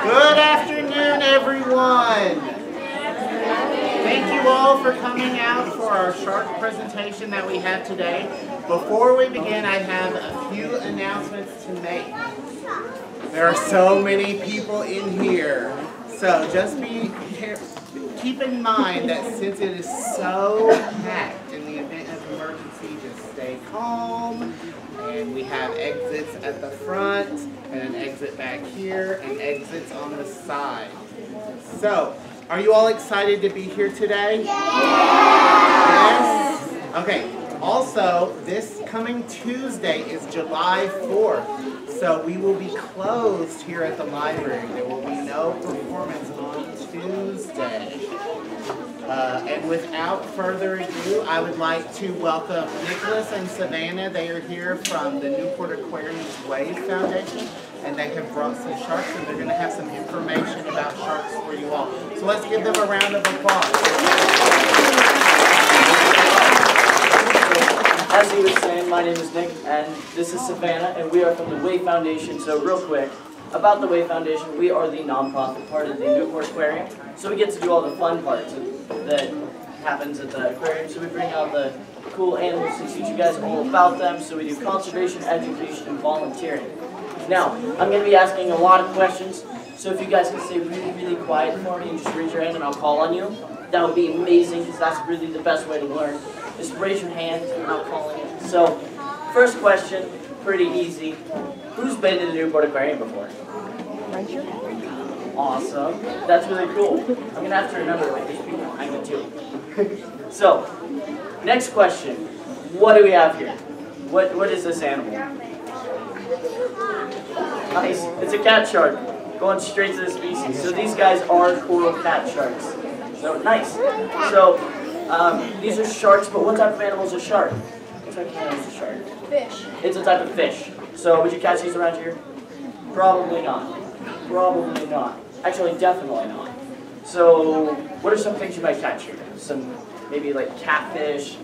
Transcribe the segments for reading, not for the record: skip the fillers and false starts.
Good afternoon, everyone. Thank you all for coming out for our shark presentation that we have today. Before we begin, I have a few announcements to make. There are so many people in here, so just keep in mind that since it is so packed, in the event of emergency, just stay calm. And we have exits at the front, and an exit back here, and exits on the side. So, are you all excited to be here today? Yes? Okay. Also, this coming Tuesday is July 4th. So we will be closed here at the library. There will be no performance on Tuesday. And without further ado, I would like to welcome Nicholas and Savannah. They are here from the Newport Aquarium's Wave Foundation, and they have brought some sharks, and they're going to have some information about sharks for you all. So let's give them a round of applause. As he was saying, my name is Nick, and this is Savannah, and we are from the Wave Foundation. So real quick, about the Wave Foundation, we are the non-profit part of the Newport Aquarium. So we get to do all the fun parts that happens at the aquarium. So we bring out the cool animals to teach you guys all about them. So we do conservation, education, and volunteering. Now, I'm going to be asking a lot of questions. So if you guys can stay really, really quiet for me and just raise your hand and I'll call on you, that would be amazing because that's really the best way to learn. Just raise your hand and I'll call on you. So, first question, pretty easy. Who's been to the Newport Aquarium before? Raise your hand. Awesome. That's really cool. I'm going to have to remember like these people. I'm going to. So, next question. What do we have here? What is this animal? Nice. It's a cat shark. Going straight to the species. So these guys are coral cat sharks. So, nice. So, these are sharks, but what type of animal is a shark? What type of animal is a shark? Fish. It's a type of fish. So would you catch these around here? Probably not. Probably not. Actually, definitely not. So what are some things you might catch here? Some, maybe like catfish,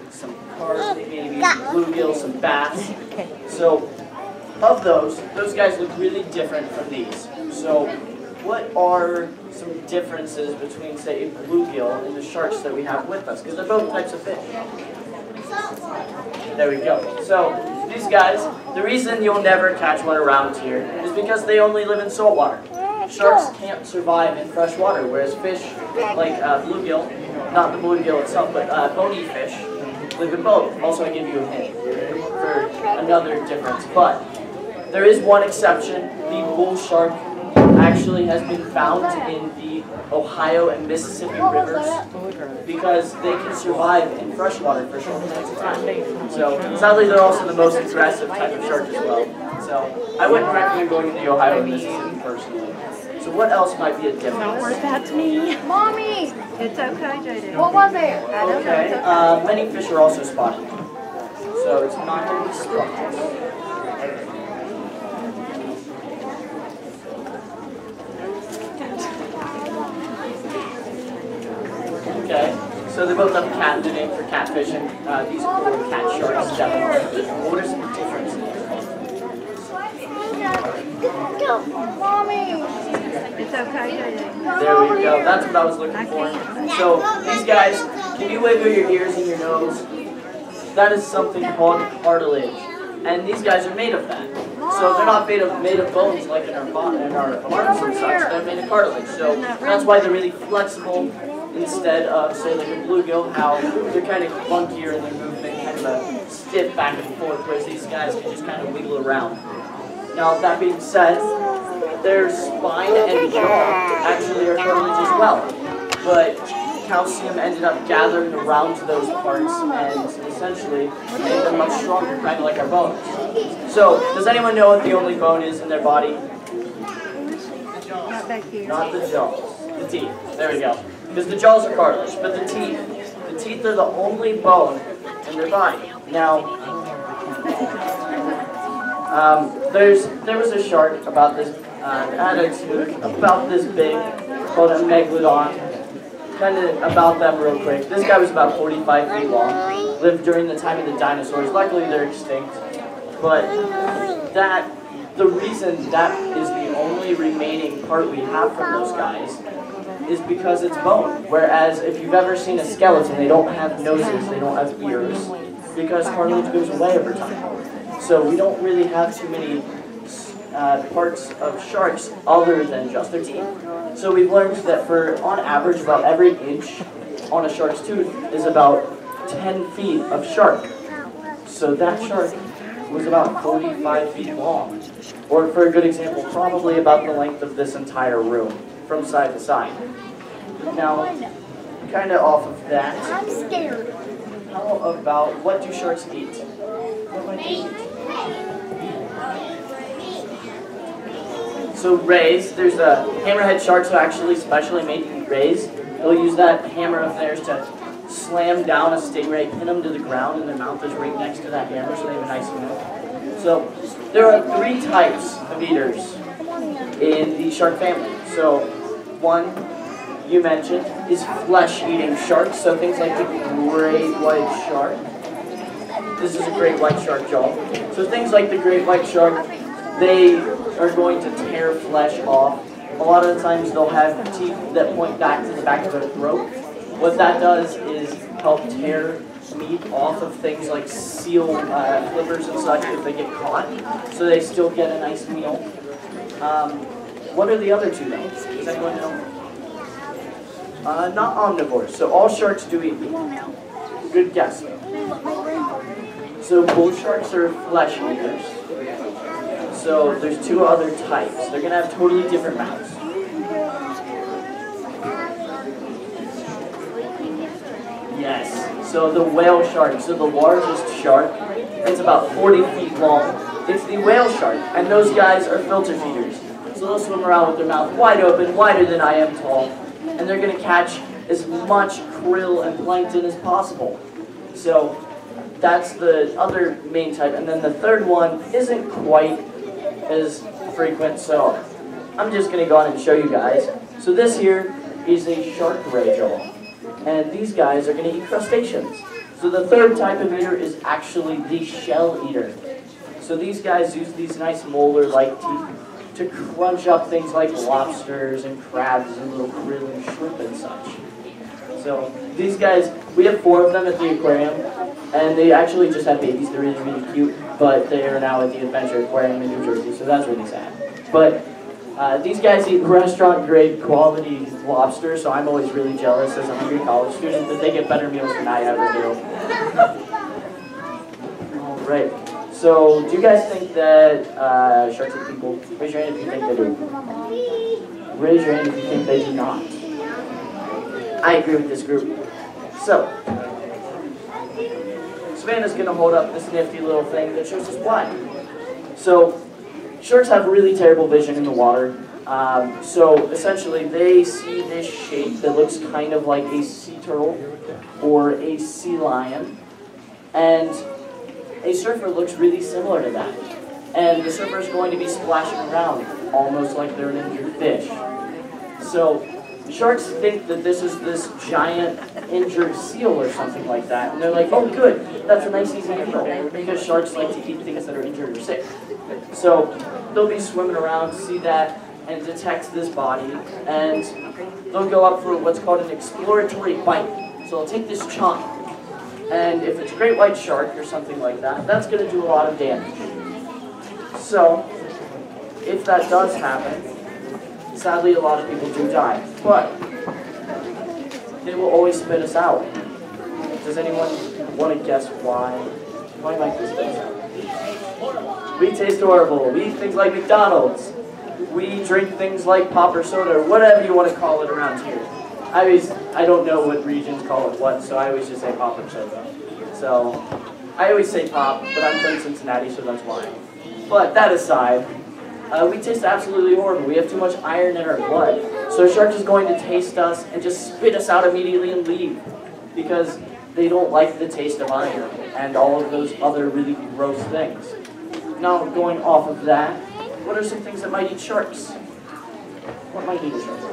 some carp, maybe bluegill, some bass. So of those guys look really different from these. So what are some differences between, say, a bluegill and the sharks that we have with us? Because they're both types of fish. There we go. So, these guys, the reason you'll never catch one around here is because they only live in saltwater. Sharks can't survive in fresh water, whereas fish, like bluegill, not the bluegill itself, but bony fish, live in both. Also, I give you a hint for another difference. But there is one exception. The bull shark actually has been found in the Ohio and Mississippi rivers because they can survive in freshwater for short periods of time. So sadly, they're also the most aggressive type of shark as well. So I wouldn't recommend going to the Ohio and Mississippi personally. So what else might be a difference? Don't worry, that's me. Mommy! It's okay, JD. What was it? I don't know. Okay, many fish are also spotted. So it's not going to be spotted. Okay, so they both have a cat in the name for catfishing. These are cool cat sharks, definitely. What are some differences? Mommy! It's okay, JD. There we go, that's what I was looking for. So, these guys, can you wiggle your ears and your nose? That is something called cartilage. And these guys are made of that. So they're not made of bones like in our arms and such. They're made of cartilage. So that's why they're really flexible. Instead of, say, like a bluegill, how they're kind of funkier in their movement, kind of a stiff back and forth, whereas these guys can just kind of wiggle around. Now, that being said, their spine and jaw actually are cartilage as well, but calcium ended up gathering around those parts and essentially made them much stronger, kind of like our bones. So, does anyone know what the only bone is in their body? Not back here. Not the jaws, the teeth. There we go. Because the jaws are cartilage, but the teeth are the only bone in their body. Now, there was a shark about this, had a tooth about this big, called a megalodon. Kind of about them real quick. This guy was about 45 feet long, lived during the time of the dinosaurs. Luckily, they're extinct. But the reason that is the only remaining part we have from those guys is because it's bone. Whereas if you've ever seen a skeleton, they don't have noses, they don't have ears, because cartilage goes away over time. So we don't really have too many parts of sharks other than just their teeth. So we've learned that on average, about every inch on a shark's tooth is about 10 feet of shark. So that shark was about 45 feet long. Or for a good example, probably about the length of this entire room, from side to side. Now, kind of off of that, I'm scared. how about, what do sharks eat? What might they eat? So rays, there's a hammerhead sharks who actually specially made to eat rays. They'll use that hammer of theirs to slam down a stingray, pin them to the ground, and their mouth is right next to that hammer, so they have a nice meal. So there are 3 types of eaters in the shark family. So one, you mentioned, is flesh-eating sharks, so things like the great white shark. This is a great white shark, y'all. So things like the great white shark, they are going to tear flesh off. A lot of the times they'll have teeth that point back to the back of their throat. What that does is help tear meat off of things like seal flippers and such if they get caught, so they still get a nice meal. What are the other 2 though? Does anyone know? Not omnivores, so all sharks do eat meat. Good guess though. So bull sharks are flesh eaters. So there's 2 other types. They're going to have totally different mouths. Yes, so the whale shark, so the largest shark, it's about 40 feet long. It's the whale shark, and those guys are filter feeders. So they'll swim around with their mouth wide open, wider than I am tall, and they're going to catch as much krill and plankton as possible. So that's the other main type, and then the third one isn't quite as frequent, so I'm just going to go on and show you guys. So this here is a shark ray jaw, and these guys are going to eat crustaceans. So the third type of eater is actually the shell eater. So these guys use these nice molar-like teeth to crunch up things like lobsters and crabs and little krill and shrimp and such. So these guys, we have 4 of them at the aquarium, and they actually just had babies. They're really, really cute, but they are now at the Adventure Aquarium in New Jersey, so that's really sad. But these guys eat restaurant-grade quality lobster, so I'm always really jealous as a hungry college student that they get better meals than I ever do. All right. So, do you guys think that sharks eat people? Raise your hand if you think they do. Raise your hand if you think they do not. I agree with this group. So, Savannah's going to hold up this nifty little thing that shows us why. So, sharks have really terrible vision in the water. So, essentially, they see this shape that looks kind of like a sea turtle or a sea lion. And a surfer looks really similar to that. And the surfer is going to be splashing around, almost like they're an injured fish. So, sharks think that this is this giant injured seal or something like that. And they're like, oh good, that's a nice easy meal. Because sharks like to eat things that are injured or sick. So, they'll be swimming around, see that, and detect this body. And they'll go up for what's called an exploratory bite. So they'll take this chunk. And if it's a great white shark or something like that, that's going to do a lot of damage. So, if that does happen, sadly a lot of people do die. But, they will always spit us out. Does anyone want to guess why? Why might they spit us out? We taste horrible. We eat things like McDonald's. We drink things like pop or soda, or whatever you want to call it around here. I don't know what regions call it what, so I always just say pop or soda. So, I always say pop, but I'm from Cincinnati, so that's why. But that aside, we taste absolutely horrible. We have too much iron in our blood. So a shark is going to taste us and just spit us out immediately and leave. Because they don't like the taste of iron and all of those other really gross things. Now, going off of that, what are some things that might eat sharks? What might eat a shark?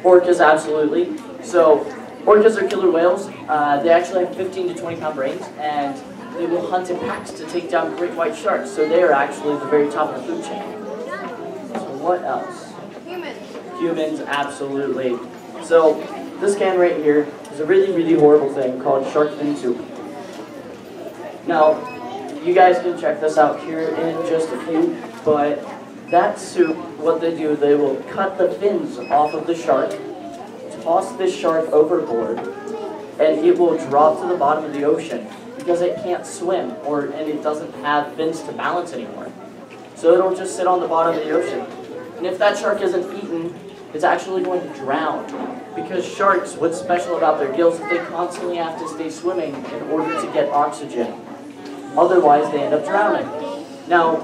Orcas, absolutely. So, orcas are killer whales. They actually have 15 to 20 pound brains, and they will hunt in packs to take down great white sharks. So they are actually the very top of the food chain. So what else? Humans. Humans, absolutely. So this can right here is a really, really horrible thing called shark fin soup. Now, you guys can check this out here in just a few, but that soup, what they do, they will cut the fins off of the shark, toss this shark overboard, and it will drop to the bottom of the ocean because it can't swim and it doesn't have fins to balance anymore. So it'll just sit on the bottom of the ocean. And if that shark isn't eaten, it's actually going to drown. Because sharks, what's special about their gills is they constantly have to stay swimming in order to get oxygen. Otherwise, they end up drowning. Now,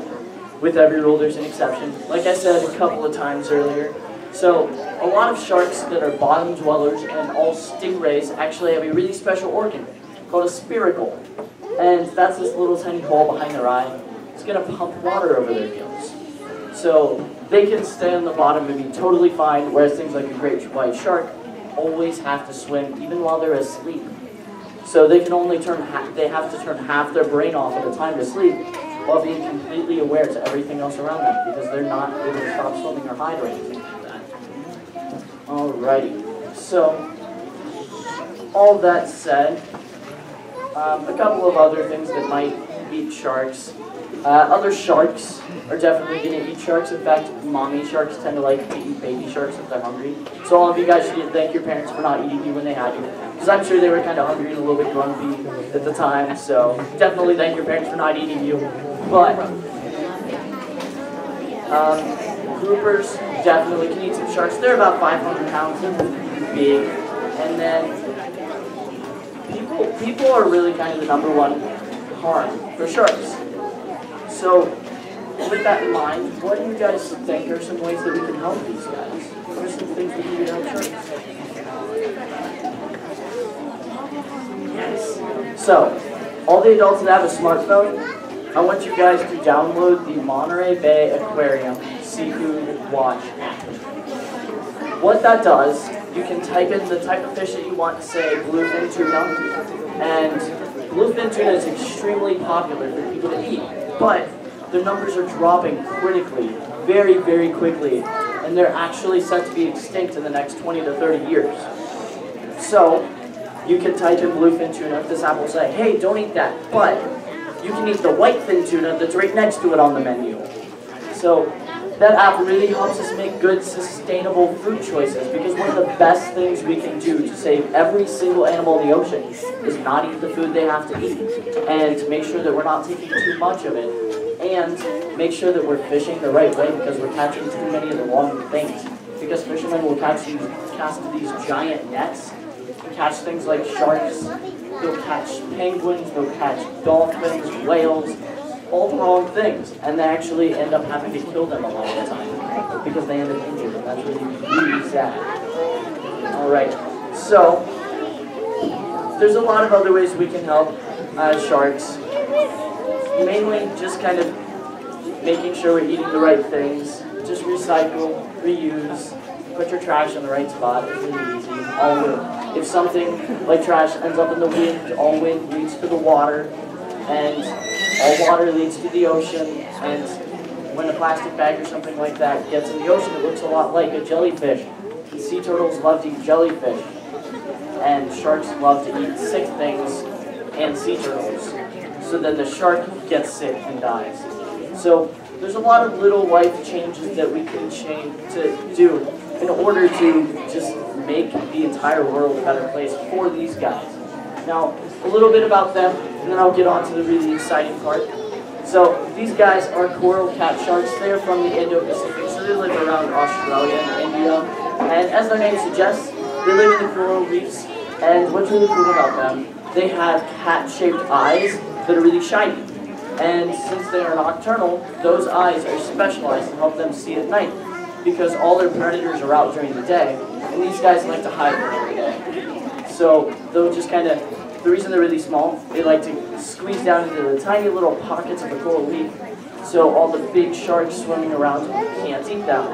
with every rule, there's an exception. Like I said a couple of times earlier. So, a lot of sharks that are bottom dwellers and all stingrays actually have a really special organ called a spiracle. And that's this little tiny hole behind their eye. It's going to pump water over their gills. So, they can stay on the bottom and be totally fine, whereas things like a great white shark always have to swim even while they're asleep. So they can only they have to turn half their brain off at a time to sleep while being completely aware to everything else around them because they're not able to stop swimming or hide or anything like that. Alrighty, so all that said, a couple of other things that might eat sharks. Other sharks are definitely going to eat sharks. In fact, mommy sharks tend to like to eat baby sharks if they're hungry. So all of you guys should thank your parents for not eating you when they had you. Because I'm sure they were kind of hungry and a little bit grumpy at the time. So definitely thank your parents for not eating you. But groupers definitely can eat some sharks. They're about 500 pounds. They're big. And then people are really kind of the #1 harm for sharks. So, with that in mind, what do you guys think are some ways that we can help these guys? What are some things we can do to help sharks? Yes. So, all the adults that have a smartphone, I want you guys to download the Monterey Bay Aquarium Seafood Watch app. What that does, you can type in the type of fish that you want, say bluefin tuna, and bluefin tuna is extremely popular for people to eat. But their numbers are dropping critically, very, very quickly, and they're actually set to be extinct in the next 20 to 30 years. So, you can type in bluefin tuna, this app will say, hey, don't eat that, but you can eat the whitefin tuna that's right next to it on the menu. So, that app really helps us make good, sustainable food choices, because one of the best things we can do to save every single animal in the ocean is not eat the food they have to eat, and to make sure that we're not taking too much of it, and make sure that we're fishing the right way because we're catching too many of the wrong things. Because fishermen will cast these giant nets, catch things like sharks, they'll catch penguins, they'll catch dolphins, whales, all the wrong things, and they actually end up having to kill them a lot of the time because they end up injured, and that's really, really sad. Alright, so there's a lot of other ways we can help sharks. Mainly just kind of making sure we're eating the right things. Just recycle, reuse, put your trash in the right spot. It's really easy. All wind. If something like trash ends up in the wind, all wind leads to the water, and all water leads to the ocean, and when a plastic bag or something like that gets in the ocean, it looks a lot like a jellyfish. And sea turtles love to eat jellyfish, and sharks love to eat sick things and sea turtles. So then the shark gets sick and dies. So there's a lot of little life changes that we can do in order to just make the entire world a better place for these guys. Now, a little bit about them, and then I'll get on to the really exciting part. So these guys are coral cat sharks. They're from the Indo-Pacific, so they live around Australia and India. And as their name suggests, they live in the coral reefs. And what's really cool about them, they have cat-shaped eyes that are really shiny. And since they are nocturnal, those eyes are specialized to help them see at night, because all their predators are out during the day, and these guys like to hide during the day. So they'll just kind of, the reason they're really small, they like to squeeze down into the tiny little pockets of the coral reef, so all the big sharks swimming around can't eat them.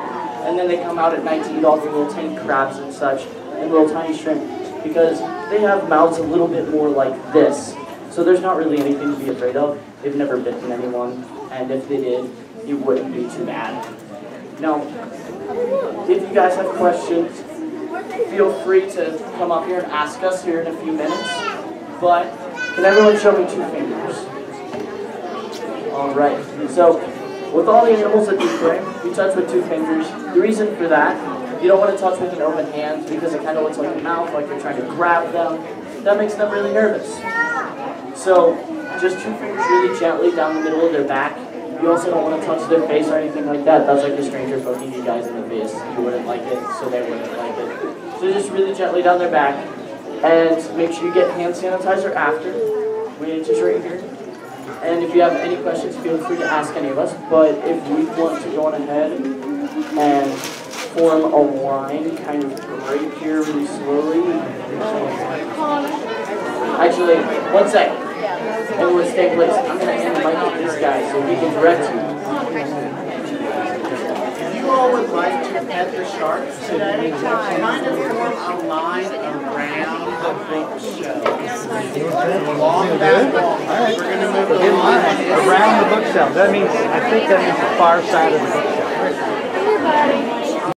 And then they come out at night to eat all the little tiny crabs and such, and little tiny shrimp, because they have mouths a little bit more like this. So there's not really anything to be afraid of. They've never bitten anyone, and if they did, it wouldn't be too bad. Now, if you guys have questions, feel free to come up here and ask us here in a few minutes. But can everyone show me 2 fingers? All right. So with all the animals at the aquarium, we touch with 2 fingers. The reason for that, you don't want to touch with an open hand because it kind of looks like a mouth, like you're trying to grab them. That makes them really nervous. So just 2 fingers really gently down the middle of their back. You also don't want to touch their face or anything like that. That's like a stranger poking you guys in the face. You wouldn't like it, so they wouldn't like it. So just really gently down their back. And make sure you get hand sanitizer after, which is right here. And if you have any questions, feel free to ask any of us. But if we want to go on ahead and form a line, kind of right here really slowly. Actually, 1 second. Everyone stay in place. I'm going to hand the mic to this guy so he can direct you. If you all would like to pet the sharks today, kind of form a line around the bookshelf. Along that wall. We're going to move the line around the bookshelf. That means, I think that means the far side of the bookshelf. Everybody.